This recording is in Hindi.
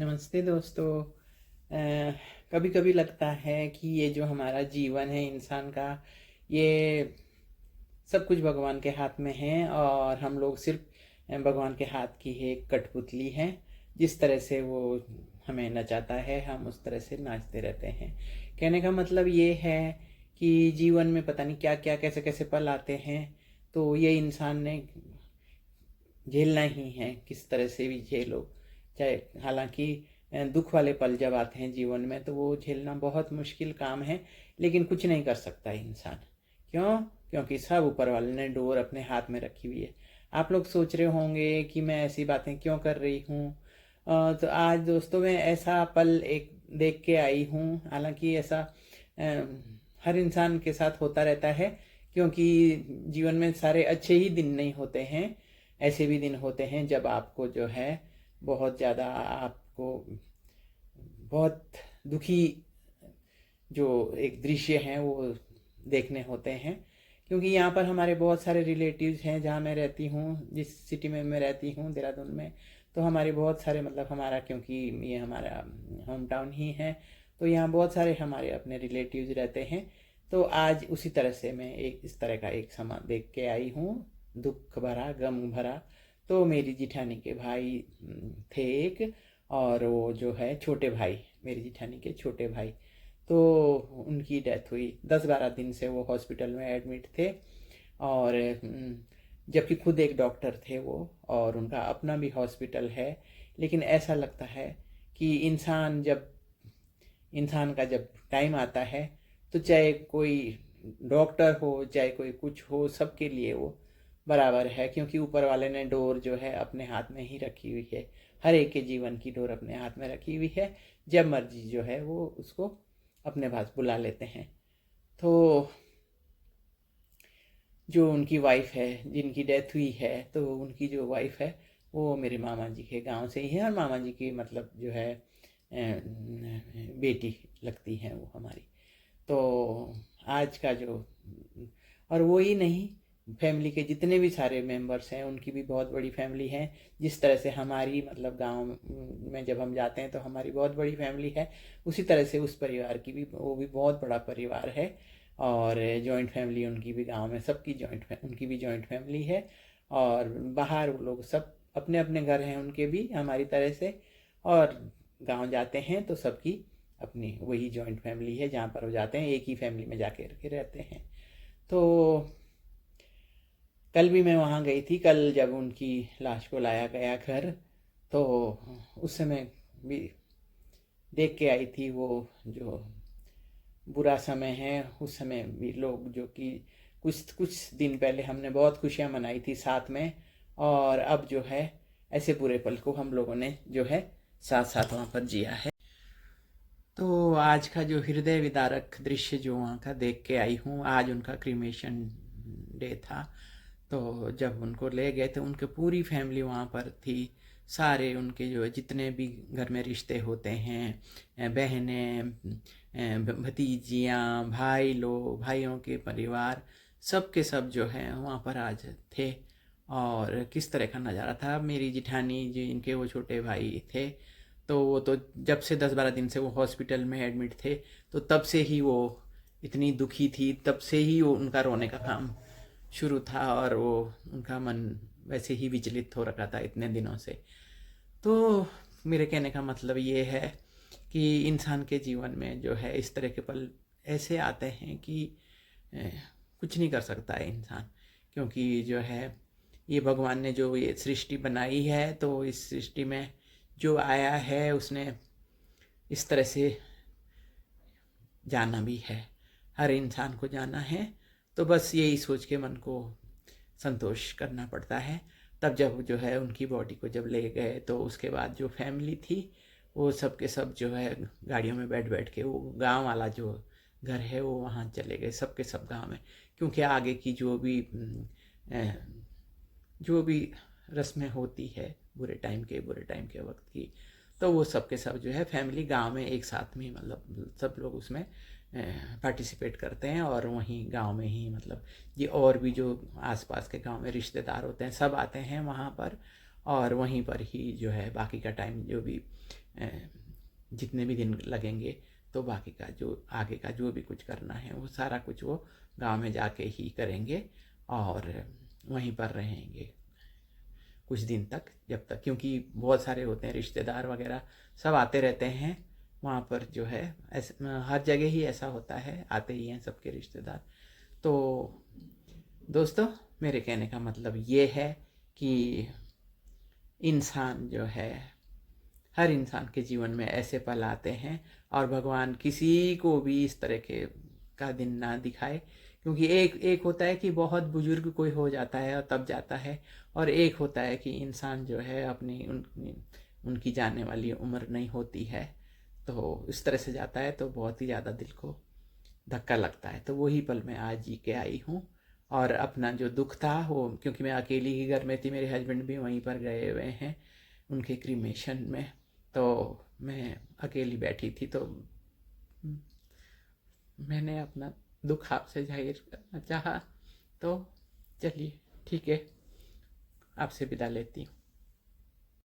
नमस्ते दोस्तों। कभी कभी लगता है कि ये जो हमारा जीवन है इंसान का, ये सब कुछ भगवान के हाथ में है और हम लोग सिर्फ भगवान के हाथ की एक कठपुतली हैं। जिस तरह से वो हमें नचाता है हम उस तरह से नाचते रहते हैं। कहने का मतलब ये है कि जीवन में पता नहीं क्या क्या कैसे कैसे पल आते हैं, तो ये इंसान ने झेलना ही है, किस तरह से भी झेलो। चाहे हालांकि दुख वाले पल जब आते हैं जीवन में तो वो झेलना बहुत मुश्किल काम है, लेकिन कुछ नहीं कर सकता इंसान। क्यों? क्योंकि सब ऊपर वाले ने डोर अपने हाथ में रखी हुई है। आप लोग सोच रहे होंगे कि मैं ऐसी बातें क्यों कर रही हूँ। तो आज दोस्तों मैं ऐसा पल एक देख के आई हूँ। हालांकि ऐसा अ, हर इंसान के साथ होता रहता है, क्योंकि जीवन में सारे अच्छे ही दिन नहीं होते हैं। ऐसे भी दिन होते हैं जब आपको जो है बहुत ज़्यादा आपको बहुत दुखी जो एक दृश्य हैं वो देखने होते हैं। क्योंकि यहाँ पर हमारे बहुत सारे रिलेटिव्स हैं, जहाँ मैं रहती हूँ, जिस सिटी में मैं रहती हूँ देहरादून में। तो हमारे बहुत सारे मतलब हमारा, क्योंकि ये हमारा होम टाउन ही है, तो यहाँ बहुत सारे हमारे अपने रिलेटिव्स रहते हैं। तो आज उसी तरह से मैं एक इस तरह का एक समा देख के आई हूँ, दुख भरा गम भरा। तो मेरी जिठानी के भाई थे एक, और वो जो है छोटे भाई, मेरी जिठानी के छोटे भाई, तो उनकी डेथ हुई। 10-12 दिन से वो हॉस्पिटल में एडमिट थे। और जबकि खुद एक डॉक्टर थे वो, और उनका अपना भी हॉस्पिटल है। लेकिन ऐसा लगता है कि इंसान का जब टाइम आता है, तो चाहे कोई डॉक्टर हो चाहे कोई कुछ हो, सबके लिए वो बराबर है। क्योंकि ऊपर वाले ने डोर जो है अपने हाथ में ही रखी हुई है। हर एक के जीवन की डोर अपने हाथ में रखी हुई है। जब मर्जी जो है वो उसको अपने पास बुला लेते हैं। तो जो उनकी वाइफ है, जिनकी डेथ हुई है, तो उनकी जो वाइफ है वो मेरे मामा जी के गांव से ही है, और मामा जी की मतलब जो है बेटी लगती है वो हमारी। तो आज का जो, और वो ही नहीं, फैमिली के जितने भी सारे मेंबर्स हैं उनकी भी बहुत बड़ी फैमिली है। जिस तरह से हमारी मतलब गांव में जब हम जाते हैं तो हमारी बहुत बड़ी फैमिली है, उसी तरह से उस परिवार की भी, वो भी बहुत बड़ा परिवार है। और जॉइंट फैमिली उनकी भी, गांव में सबकी उनकी भी जॉइंट फैमिली है। और बाहर वो लोग सब अपने अपने घर हैं उनके भी, हमारी तरह से। और गांव जाते हैं तो सबकी अपनी वही जॉइंट फैमिली है, जहाँ पर वो जाते हैं एक ही फैमिली में जाके के रहते हैं। तो कल भी मैं वहाँ गई थी, कल जब उनकी लाश को लाया गया घर, तो उस समय भी देख के आई थी। वो जो बुरा समय है, उस समय भी लोग जो कि कुछ कुछ दिन पहले हमने बहुत खुशियाँ मनाई थी साथ में, और अब जो है ऐसे बुरे पल को हम लोगों ने जो है साथ साथ वहाँ पर जिया है। तो आज का जो हृदय विदारक दृश्य जो वहाँ का देख के आई हूँ, आज उनका क्रीमेशन डे था। तो जब उनको ले गए थे, उनके पूरी फैमिली वहाँ पर थी। सारे उनके जो जितने भी घर में रिश्ते होते हैं, बहनें, भतीजियाँ, भाई लोग, भाइयों के परिवार, सब के सब जो हैं वहाँ पर आज थे। और किस तरह का नज़ारा था। मेरी जिठानी जो इनके वो छोटे भाई थे, तो वो तो जब से 10-12 दिन से वो हॉस्पिटल में एडमिट थे, तो तब से ही वो इतनी दुखी थी, तब से ही वो उनका रोने का काम शुरू था, और वो उनका मन वैसे ही विचलित हो रखा था इतने दिनों से। तो मेरे कहने का मतलब ये है कि इंसान के जीवन में जो है इस तरह के पल ऐसे आते हैं कि कुछ नहीं कर सकता है इंसान। क्योंकि जो है ये भगवान ने जो ये सृष्टि बनाई है, तो इस सृष्टि में जो आया है उसने इस तरह से जाना भी है, हर इंसान को जाना है। तो बस यही सोच के मन को संतोष करना पड़ता है। तब जब जो है उनकी बॉडी को जब ले गए, तो उसके बाद जो फैमिली थी वो सब के सब जो है गाड़ियों में बैठ बैठ के वो गांव वाला जो घर है वो वहाँ चले गए, सब के सब गांव में। क्योंकि आगे की जो भी रस्में होती है बुरे टाइम के वक्त की, तो वो सब के सब जो है फैमिली गांव में एक साथ में मतलब सब लोग उसमें पार्टिसिपेट करते हैं। और वहीं गांव में ही मतलब ये और भी जो आसपास के गांव में रिश्तेदार होते हैं सब आते हैं वहाँ पर। और वहीं पर ही जो है बाकी का टाइम जो भी जितने भी दिन लगेंगे तो बाकी का जो आगे का जो भी कुछ करना है वो सारा कुछ वो गांव में जाके ही करेंगे और वहीं पर रहेंगे कुछ दिन तक, जब तक, क्योंकि बहुत सारे होते हैं रिश्तेदार वगैरह, सब आते रहते हैं वहाँ पर जो है। हर जगह ही ऐसा होता है, आते ही हैं सबके रिश्तेदार। तो दोस्तों, मेरे कहने का मतलब ये है कि इंसान जो है, हर इंसान के जीवन में ऐसे पल आते हैं और भगवान किसी को भी इस तरह के का दिन ना दिखाए, क्योंकि एक एक होता है कि बहुत बुजुर्ग कोई हो जाता है और तब जाता है, और एक होता है कि इंसान जो है अपनी उनकी जाने वाली उम्र नहीं होती है तो इस तरह से जाता है, तो बहुत ही ज़्यादा दिल को धक्का लगता है। तो वही पल मैं आज जी के आई हूँ, और अपना जो दुख था वो, क्योंकि मैं अकेली ही घर में थी, मेरे हस्बैंड भी वहीं पर गए हुए हैं उनके क्रीमेशन में, तो मैं अकेली बैठी थी, तो मैंने अपना दुख आपसे जाहिर करना चाहा। तो चलिए ठीक है, आपसे विदा लेती हूँ।